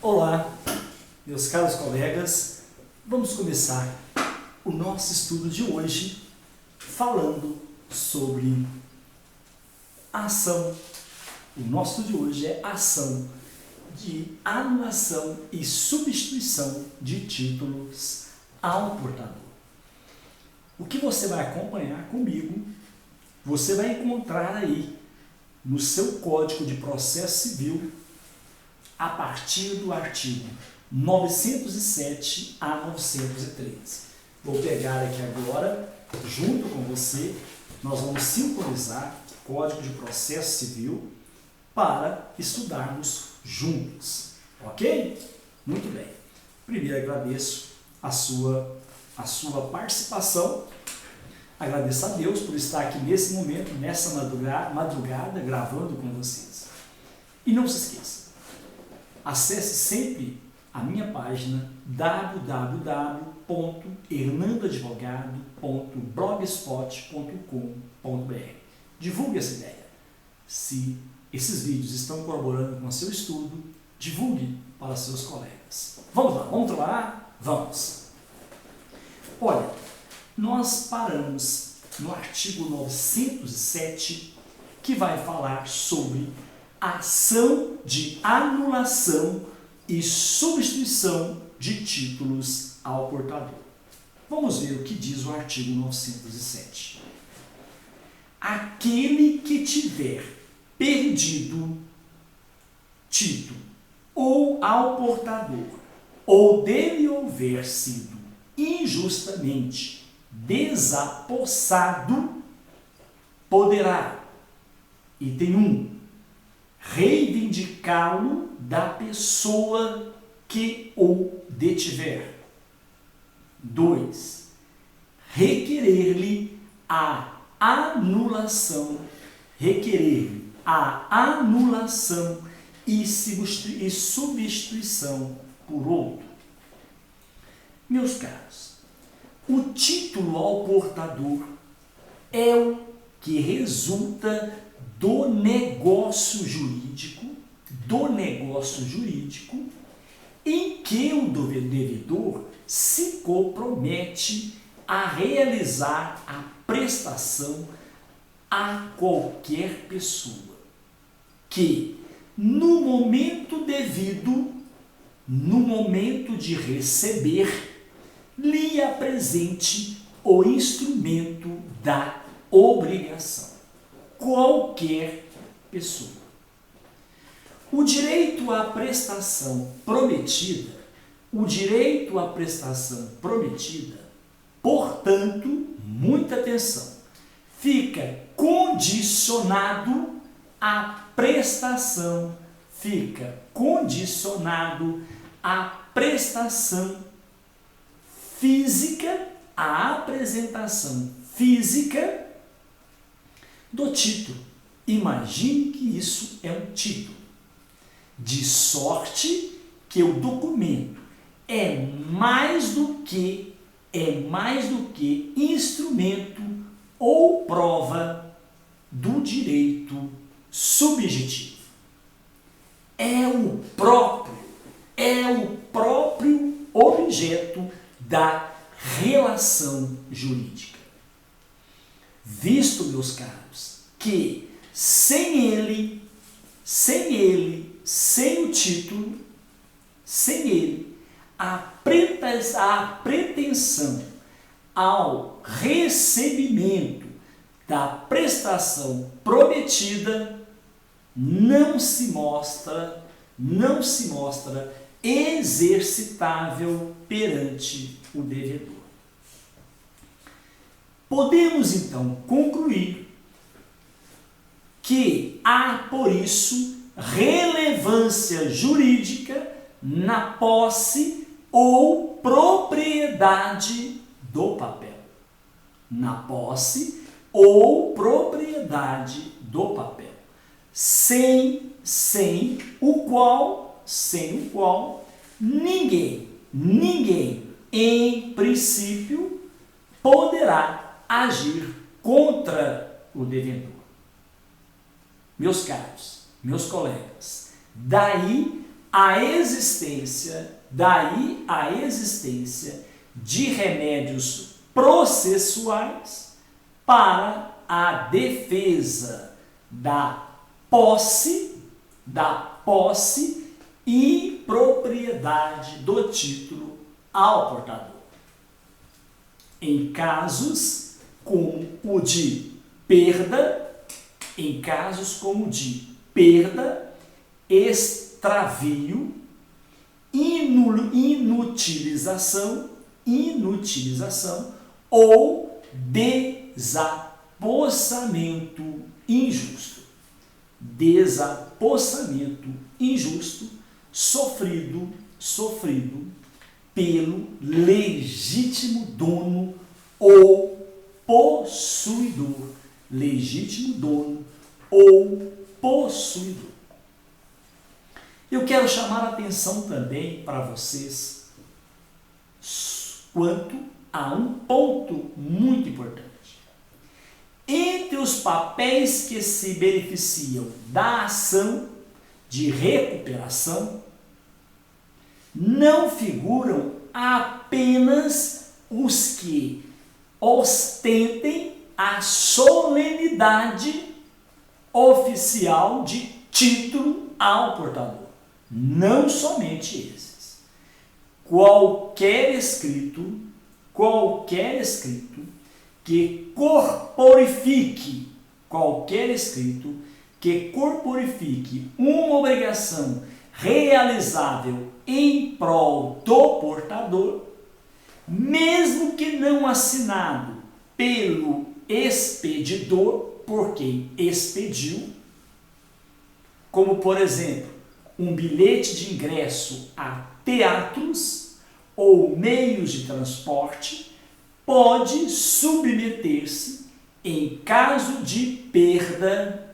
Olá, meus caros colegas, vamos começar o nosso estudo de hoje falando sobre a ação. O nosso estudo de hoje é ação de anulação e substituição de títulos ao portador. O que você vai acompanhar comigo, você vai encontrar aí no seu Código de Processo Civil, a partir do artigo 907 a 913. Vou pegar aqui agora, junto com você, nós vamos sincronizar o Código de Processo Civil para estudarmos juntos, ok? Muito bem. Primeiro agradeço a sua participação, agradeço a Deus por estar aqui nesse momento, nessa madrugada, gravando com vocês. E não se esqueça, acesse sempre a minha página www.hernandoadvogado.blogspot.com.br. Divulgue essa ideia. Se esses vídeos estão colaborando com o seu estudo, divulgue para seus colegas. Vamos lá, vamos trabalhar? Vamos! Olha, nós paramos no artigo 907, que vai falar sobre ação de anulação e substituição de títulos ao portador. Vamos ver o que diz o artigo 907. Aquele que tiver perdido título ou ao portador, ou dele houver sido injustamente desapossado, poderá, item 1, reivindicá-lo da pessoa que o detiver. 2. Requerer-lhe a anulação e substituição por outro. Meus caros, o título ao portador é o que resulta do negócio jurídico em que o devedor se compromete a realizar a prestação a qualquer pessoa que, no momento devido, no momento de receber, lhe apresente o instrumento da obrigação. Qualquer pessoa. O direito à prestação prometida, portanto, muita atenção, fica condicionado à prestação física, à apresentação física do título. Imagine que isso é um título, de sorte que o documento é mais do que instrumento ou prova do direito subjetivo. É o próprio objeto da relação jurídica. Visto, meus caros, que sem o título, a pretensão ao recebimento da prestação prometida não se mostra exercitável perante o devedor. Podemos então concluir que há, por isso, relevância jurídica na posse ou propriedade do papel. Sem o qual ninguém, em princípio, poderá agir contra o devedor. Meus caros, meus colegas, daí daí a existência de remédios processuais para a defesa da posse e propriedade do título ao portador. Em casos como o de perda, extravio, inutilização ou desapossamento injusto. Sofrido pelo legítimo dono ou possuidor. Eu quero chamar a atenção também para vocês quanto a um ponto muito importante. Entre os papéis que se beneficiam da ação de recuperação, não figuram apenas os que ostentem a solenidade oficial de título ao portador. Não somente esses. Qualquer escrito que corporifique uma obrigação realizável em prol do portador, mesmo que não assinado pelo expedidor por quem expediu, como, por exemplo, um bilhete de ingresso a teatros ou meios de transporte, pode submeter-se, em caso de perda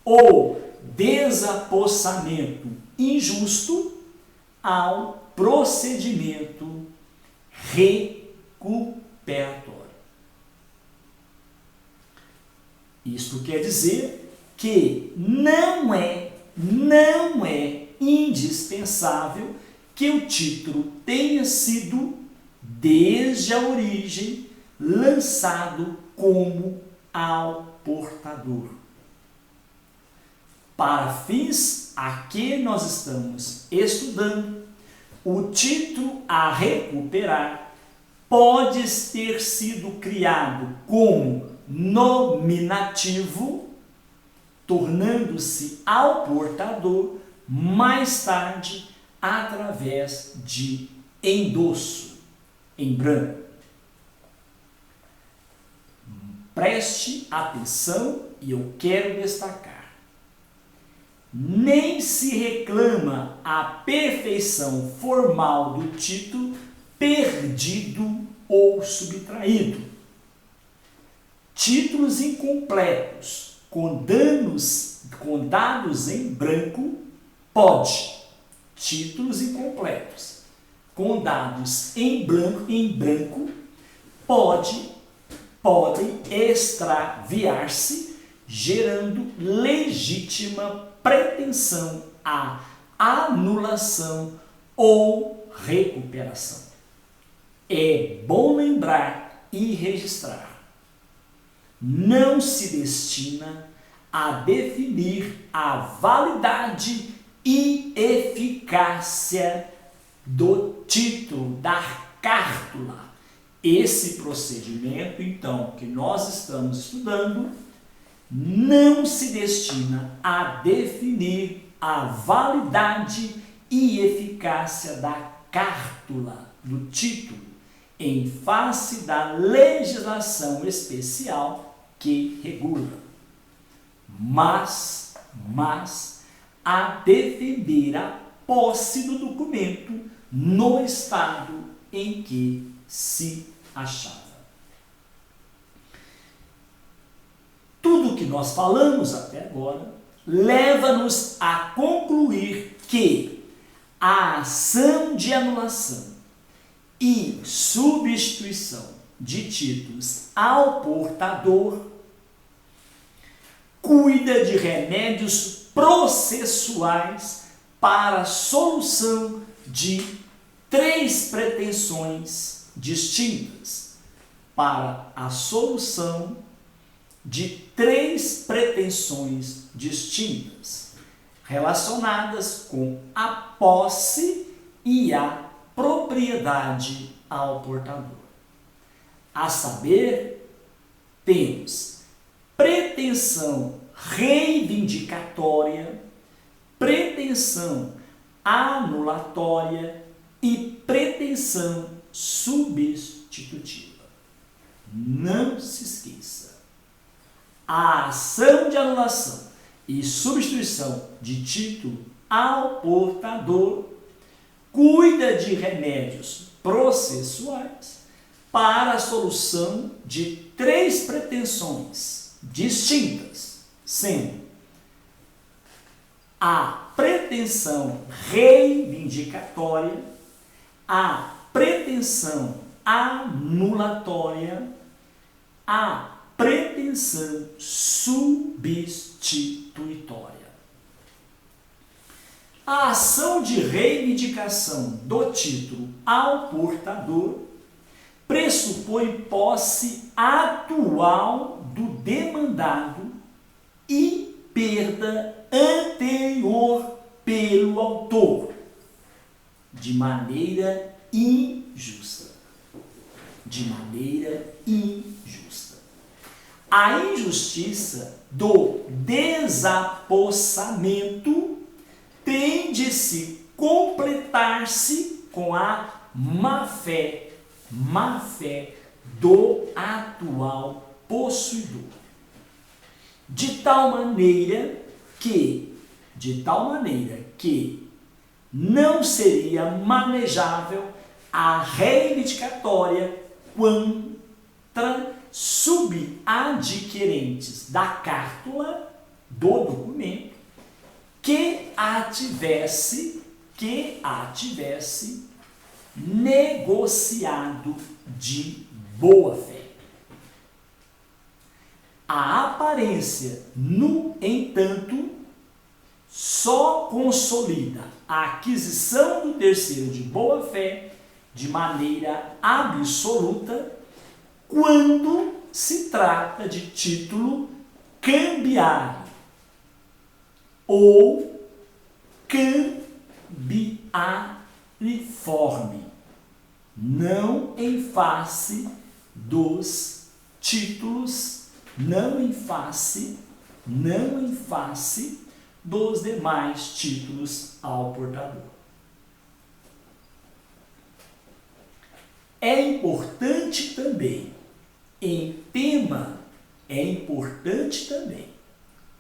ou desapossamento injusto, ao procedimento recuperatório. Isto quer dizer que não é indispensável que o título tenha sido, desde a origem, lançado como ao portador. Para fins a que nós estamos estudando, o título a recuperar pode ter sido criado como nominativo, tornando-se ao portador mais tarde através de endosso em branco. Preste atenção e eu quero destacar: nem se reclama a perfeição formal do título perdido ou subtraído. Títulos incompletos com dados em branco títulos incompletos com dados em branco podem extraviar-se, gerando legítima pretensão à anulação ou recuperação. É bom lembrar e registrar: não se destina a definir a validade e eficácia do título, da cártula. Esse procedimento, então, que nós estamos estudando, não se destina a definir a validade e eficácia da cártula, do título, em face da legislação especial que regula, mas a defender a posse do documento no estado em que se achava. Tudo o que nós falamos até agora leva-nos a concluir que a ação de anulação e substituição de títulos ao portador cuida de remédios processuais para a solução de 3 pretensões distintas. Para a solução de 3 pretensões distintas, relacionadas com a posse e a propriedade ao portador. A saber, temos pretensão reivindicatória, pretensão anulatória e pretensão substitutiva. Não se esqueça, a ação de anulação e substituição de título ao portador cuida de remédios processuais para a solução de 3 pretensões distintas, sendo a pretensão reivindicatória, a pretensão anulatória, a pretensão substituitória. A ação de reivindicação do título ao portador pressupõe posse atual do demandado e perda anterior pelo autor, de maneira injusta. De maneira injusta. A injustiça do desapossamento tem de se completar-se com a má-fé do atual possuidor. De tal maneira que não seria manejável a reivindicatória contra subadquirentes da cártula do documento que a tivesse negociado de boa fé. A aparência, no entanto, só consolida a aquisição do terceiro de boa fé de maneira absoluta quando se trata de título cambiário ou cambiariforme, não em face dos títulos, não em face dos demais títulos ao portador. É importante também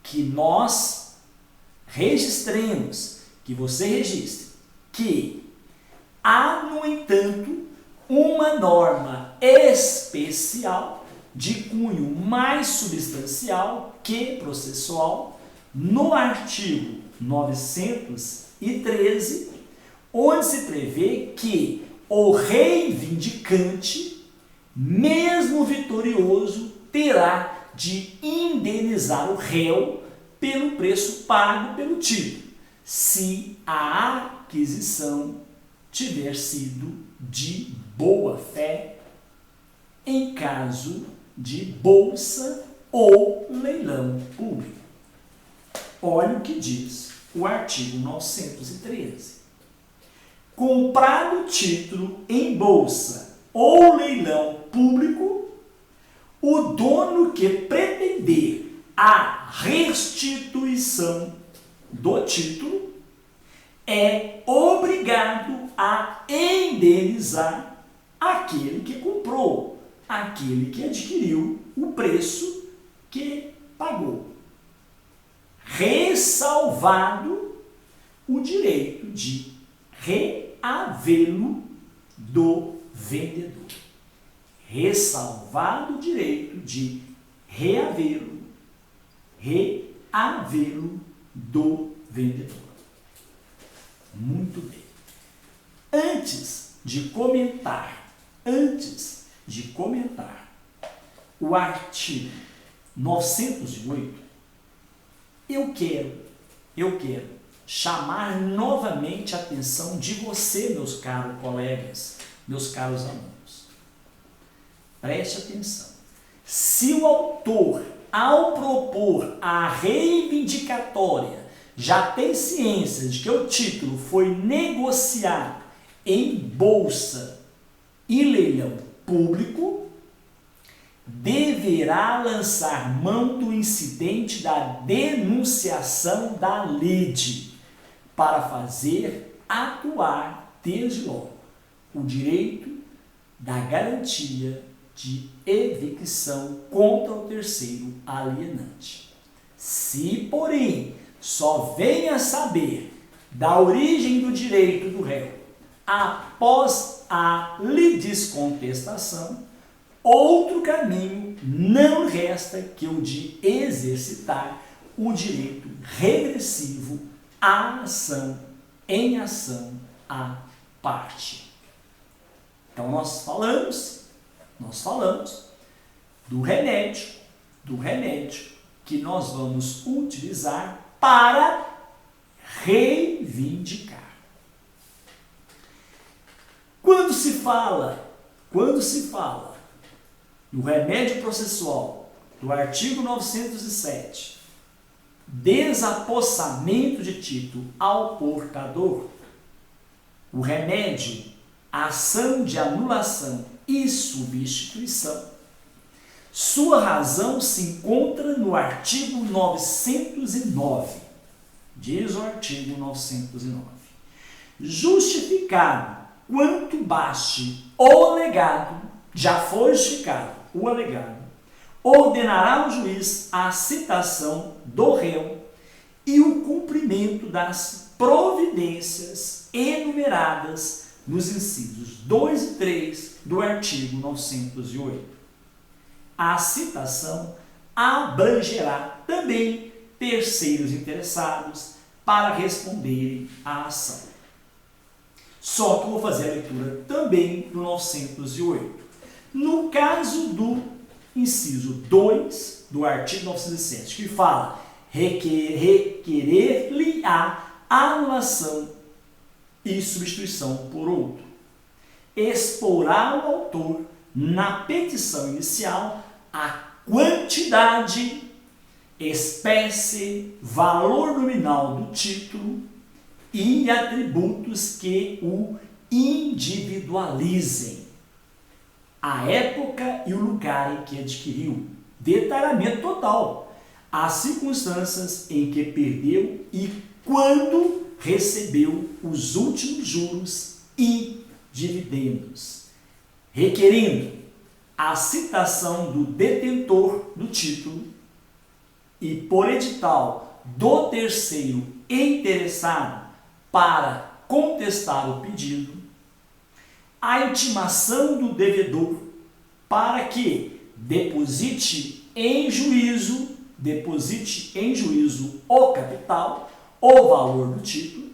que nós registremos, que você registre, que há, no entanto, uma norma especial de cunho mais substancial que processual no artigo 913, onde se prevê que o reivindicante, mesmo vitorioso, terá de indenizar o réu pelo preço pago pelo título, se a aquisição tiver sido de boa fé, em caso de bolsa ou leilão público. Olha o que diz o artigo 913. Comprado título em bolsa ou leilão público, o dono que pretender a restituição do título é obrigado a indenizar aquele que comprou, aquele que adquiriu o preço que pagou, ressalvado o direito de reavê-lo do vendedor. Ressalvado o direito de reavê-lo do vendedor. Muito bem. Antes de comentar o artigo 908, eu quero chamar novamente a atenção de você, meus caros colegas, meus caros alunos. Preste atenção. Se o autor, ao propor a reivindicatória, já tem ciência de que o título foi negociado em bolsa e leilão público, deverá lançar mão do incidente da denunciação da lide para fazer atuar desde logo o direito da garantia de evicção contra o terceiro alienante. Se, porém, só venha a saber da origem do direito do réu após a litiscontestação, outro caminho não resta que o de exercitar o direito regressivo à ação em ação à parte. Então nós falamos do remédio que nós vamos utilizar para reivindicar. Quando se fala do remédio processual do artigo 907, desapossamento de título ao portador, o remédio, ação de anulação e substituição, sua razão se encontra no artigo 909. Diz o artigo 909. Justificado quanto baste o alegado, já foi justificado o alegado, ordenará o juiz a citação do réu e o cumprimento das providências enumeradas nos incisos 2 e 3 do artigo 908. A citação abrangerá também terceiros interessados para responderem à ação. Só que eu vou fazer a leitura também do 908. No caso do inciso 2 do artigo 907, que fala requerer-lhe-á anulação e substituição por outro, exporá o autor na petição inicial a quantidade, espécie, valor nominal do título e atributos que o individualizem, a época e o lugar em que adquiriu, detalhamento total, as circunstâncias em que perdeu e quando recebeu os últimos juros e dividendos, requerindo a citação do detentor do título e, por edital, do terceiro interessado para contestar o pedido, a intimação do devedor para que deposite em juízo o capital, o valor do título,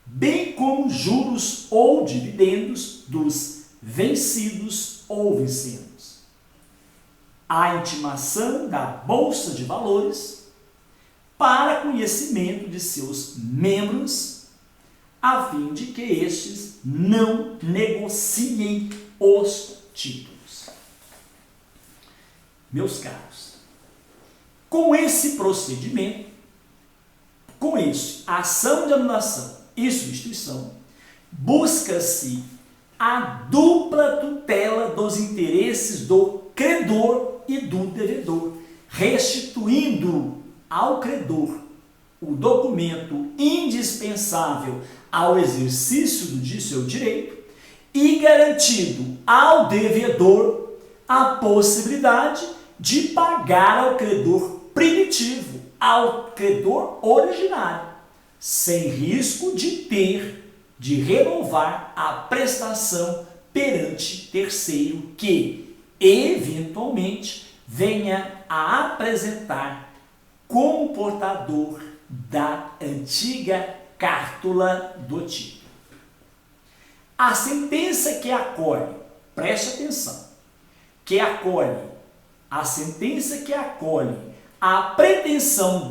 bem como juros ou dividendos dos vencidos ou vincendos. A intimação da Bolsa de Valores para conhecimento de seus membros, a fim de que estes não negociem os títulos. Meus caros, com esse procedimento, com isso, ação de anulação e substituição, busca-se a dupla tutela dos interesses do credor e do devedor, restituindo ao credor o documento indispensável ao exercício de seu direito e garantindo ao devedor a possibilidade de pagar ao credor primitivo, ao credor originário, sem risco de ter de renovar a prestação perante terceiro que, eventualmente, venha a apresentar como portador da antiga cártula do título. A sentença que acolhe, preste atenção, a sentença que acolhe a pretensão